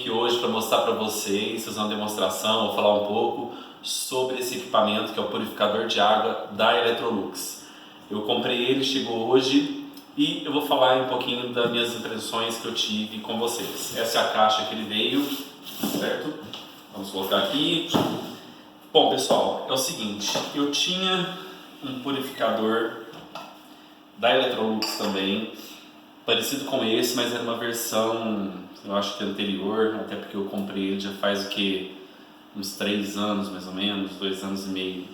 aqui hoje para mostrar para vocês, fazer uma demonstração, vou falar um pouco sobre esse equipamento que é o purificador de água da Electrolux. Eu comprei ele, chegou hoje e eu vou falar um pouquinho das minhas impressões que eu tive com vocês. Essa é a caixa que ele veio, certo? Vamos colocar aqui. Bom pessoal, é o seguinte, eu tinha um purificador da Electrolux também, parecido com esse, mas era uma versão, eu acho que anterior, até porque eu comprei ele já faz o que? Uns 3 anos mais ou menos, 2 anos e meio.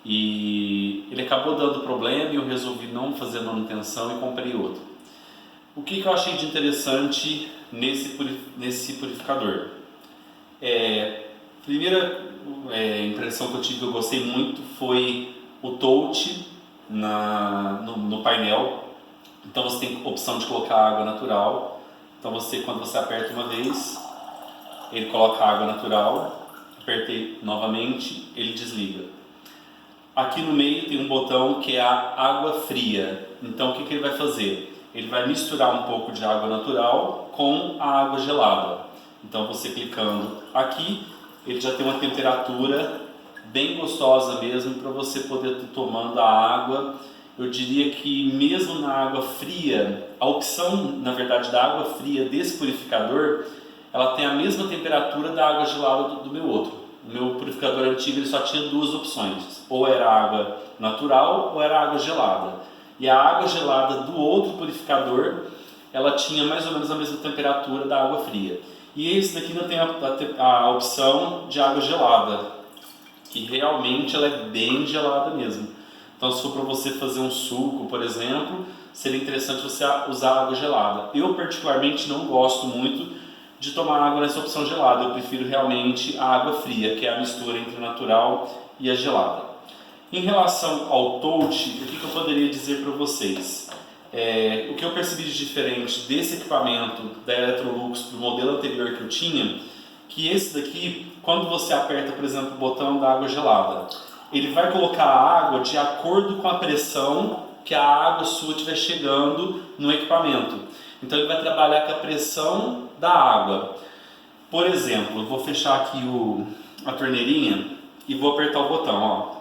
E ele acabou dando problema e eu resolvi não fazer manutenção e comprei outro. O que eu achei de interessante nesse purificador? Primeira impressão que eu tive, que eu gostei muito, foi o touch no painel. Então você tem a opção de colocar água natural. Então quando você aperta uma vez, ele coloca água natural. Apertei novamente, ele desliga. Aqui no meio tem um botão que é a água fria. Então o que ele vai fazer? Ele vai misturar um pouco de água natural com a água gelada. Então você clicando aqui, ele já tem uma temperatura bem gostosa mesmo para você poder estar tomando a água. Eu diria que mesmo na água fria, a opção, na verdade, da água fria desse purificador, ela tem a mesma temperatura da água gelada do meu outro. O meu purificador antigo ele só tinha 2 opções, ou era água natural ou era água gelada. E a água gelada do outro purificador, ela tinha mais ou menos a mesma temperatura da água fria. E esse daqui não tem a opção de água gelada, que realmente ela é bem gelada mesmo. Então, se for para você fazer um suco, por exemplo, seria interessante você usar água gelada. Eu, particularmente, não gosto muito de tomar água nessa opção gelada. Eu prefiro realmente a água fria, que é a mistura entre a natural e a gelada. Em relação ao touch, o que eu poderia dizer para vocês? O que eu percebi de diferente desse equipamento da Electrolux para o modelo anterior que eu tinha, que esse daqui, quando você aperta, por exemplo, o botão da água gelada, ele vai colocar a água de acordo com a pressão que a água sua estiver chegando no equipamento. Então ele vai trabalhar com a pressão da água. Por exemplo, eu vou fechar aqui a torneirinha e vou apertar o botão, ó.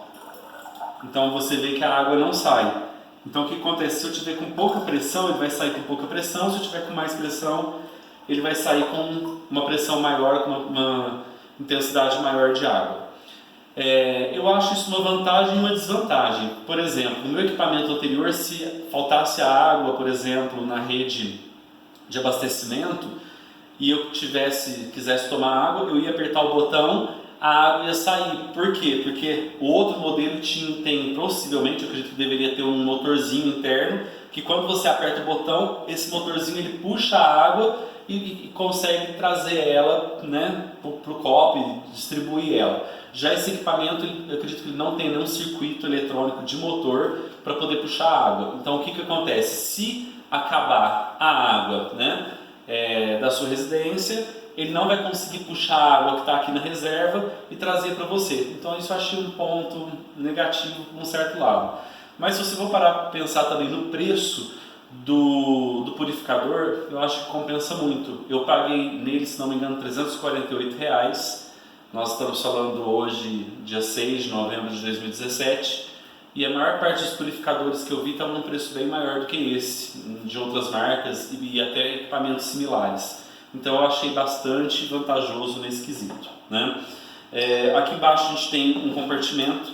Então você vê que a água não sai. Então o que acontece? Se eu tiver com pouca pressão, ele vai sair com pouca pressão. Se eu tiver com mais pressão, ele vai sair com uma pressão maior, com uma intensidade maior de água. Eu acho isso uma vantagem e uma desvantagem. Por exemplo, no meu equipamento anterior, se faltasse a água, por exemplo, na rede de abastecimento e eu quisesse tomar água, eu ia apertar o botão, a água ia sair. Por quê? Porque o outro modelo tem possivelmente, eu acredito que deveria ter um motorzinho interno, que quando você aperta o botão, esse motorzinho ele puxa a água e consegue trazer ela, né, para o copo e distribuir ela. Já esse equipamento, eu acredito que ele não tem nenhum circuito eletrônico de motor para poder puxar a água. Então o que acontece? Se acabar a água, né, da sua residência, ele não vai conseguir puxar a água que está aqui na reserva e trazer para você. Então isso eu achei um ponto negativo por um certo lado. Mas se você for parar para pensar também no preço do purificador, eu acho que compensa muito. Eu paguei nele, se não me engano, R$348. Nós estamos falando hoje, dia 6 de novembro de 2017, e a maior parte dos purificadores que eu vi estavam num preço bem maior do que esse, de outras marcas e até equipamentos similares. Então eu achei bastante vantajoso nesse quesito, né? Aqui embaixo a gente tem um compartimento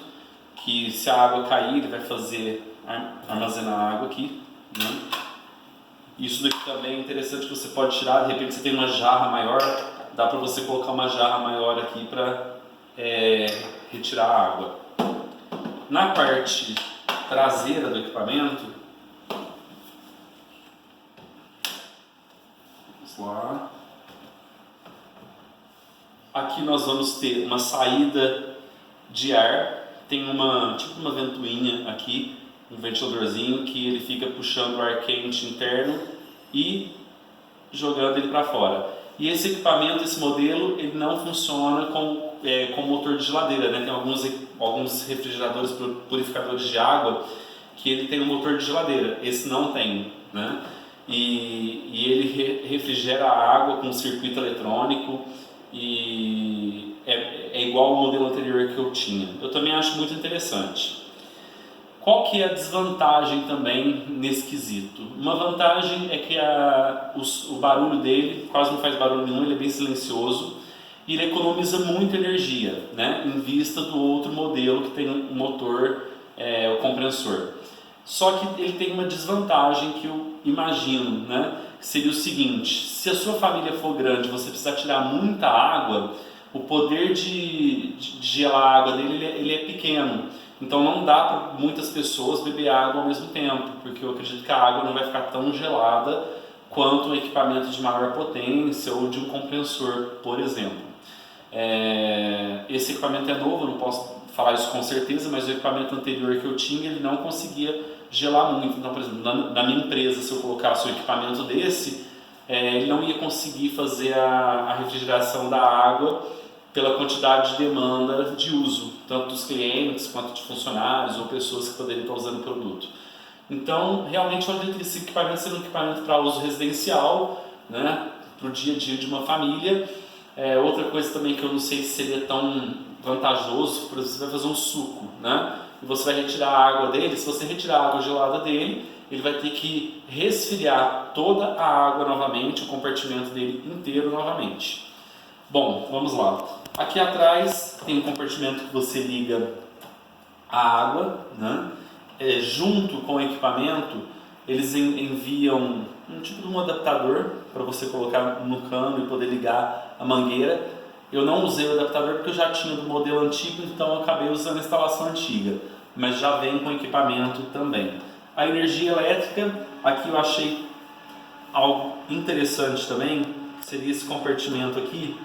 que, se a água cair, ele vai armazenar água aqui, né? Isso daqui também é interessante, que você pode tirar. De repente você tem uma jarra maior, dá para você colocar uma jarra maior aqui para retirar a água. Na parte traseira do equipamento, vamos lá. Aqui nós vamos ter uma saída de ar, tem tipo uma ventoinha aqui, um ventiladorzinho que ele fica puxando o ar quente interno e jogando ele para fora. E esse equipamento, esse modelo, ele não funciona com motor de geladeira, né? Tem alguns refrigeradores, purificadores de água, que ele tem um motor de geladeira. Esse não tem, né? e ele refrigera a água com um circuito eletrônico e é igual ao modelo anterior que eu tinha. Eu também acho muito interessante. Qual que é a desvantagem também nesse quesito? Uma vantagem é que o barulho dele quase não faz barulho nenhum, ele é bem silencioso e ele economiza muita energia, né? Em vista do outro modelo que tem um motor, o compressor. Só que ele tem uma desvantagem que eu imagino, né? Seria o seguinte: se a sua família for grande, você precisar tirar muita água, o poder de gelar a água dele ele é pequeno. Então não dá para muitas pessoas beber água ao mesmo tempo, porque eu acredito que a água não vai ficar tão gelada quanto um equipamento de maior potência ou de um compressor, por exemplo. Esse equipamento é novo, eu não posso falar isso com certeza, mas o equipamento anterior que eu tinha, ele não conseguia gelar muito. Então, por exemplo, na minha empresa, se eu colocasse um equipamento desse, ele não ia conseguir fazer a refrigeração da água pela quantidade de demanda de uso, tanto dos clientes quanto de funcionários ou pessoas que poderiam estar usando o produto. Então, realmente, eu acredito que esse equipamento seja um equipamento para uso residencial, né, para o dia a dia de uma família. Outra coisa também que eu não sei se seria tão vantajoso, por exemplo, você vai fazer um suco, né, e você vai retirar a água dele. Se você retirar a água gelada dele, ele vai ter que resfriar toda a água novamente, o compartimento dele inteiro novamente. Bom, vamos lá. Aqui atrás tem um compartimento que você liga a água, né? Junto com o equipamento, eles enviam um tipo de um adaptador para você colocar no cano e poder ligar a mangueira. Eu não usei o adaptador porque eu já tinha do modelo antigo, então eu acabei usando a instalação antiga, mas já vem com equipamento também. A energia elétrica, aqui eu achei algo interessante também, que seria esse compartimento aqui,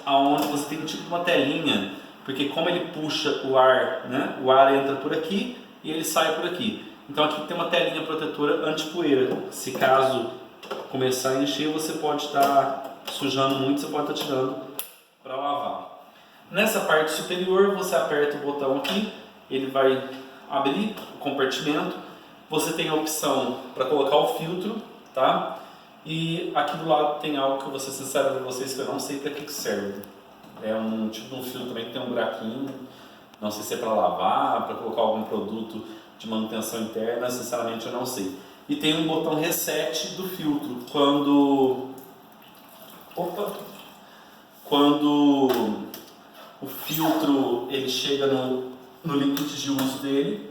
aonde você tem tipo uma telinha, porque como ele puxa o ar, né, o ar entra por aqui e ele sai por aqui. Então aqui tem uma telinha protetora anti-poeira. Se caso começar a encher, você pode estar sujando muito, você pode estar tirando para lavar. Nessa parte superior, você aperta o botão aqui, ele vai abrir o compartimento. Você tem a opção para colocar o filtro, tá? E aqui do lado tem algo que eu vou ser sincero para vocês que eu não sei para que serve. É um tipo de um filtro também que tem um buraquinho, não sei se é para lavar, para colocar algum produto de manutenção interna, sinceramente eu não sei. E tem um botão reset do filtro, quando o filtro ele chega no limite de uso dele,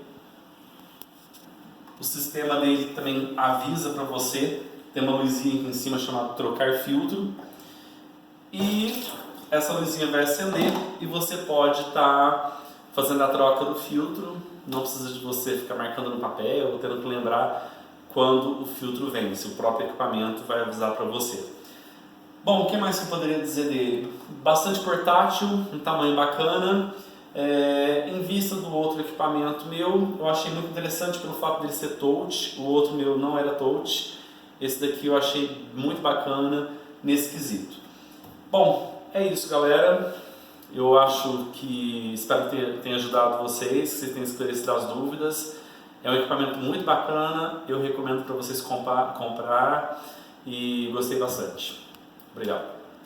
o sistema dele também avisa para você. Tem uma luzinha aqui em cima chamada trocar filtro e essa luzinha vai acender e você pode estar fazendo a troca do filtro. Não precisa de você ficar marcando no papel ou tendo que lembrar quando o filtro vence. O próprio equipamento vai avisar para você. Bom, o que mais que eu poderia dizer dele? Bastante portátil, um tamanho bacana. Em vista do outro equipamento meu, eu achei muito interessante pelo fato dele ser touch. O outro meu não era touch. Esse daqui eu achei muito bacana nesse quesito. Bom, é isso, galera. Eu acho que espero que tenha ajudado vocês, que vocês tenham esclarecido as dúvidas. É um equipamento muito bacana, eu recomendo para vocês comprar e gostei bastante. Obrigado.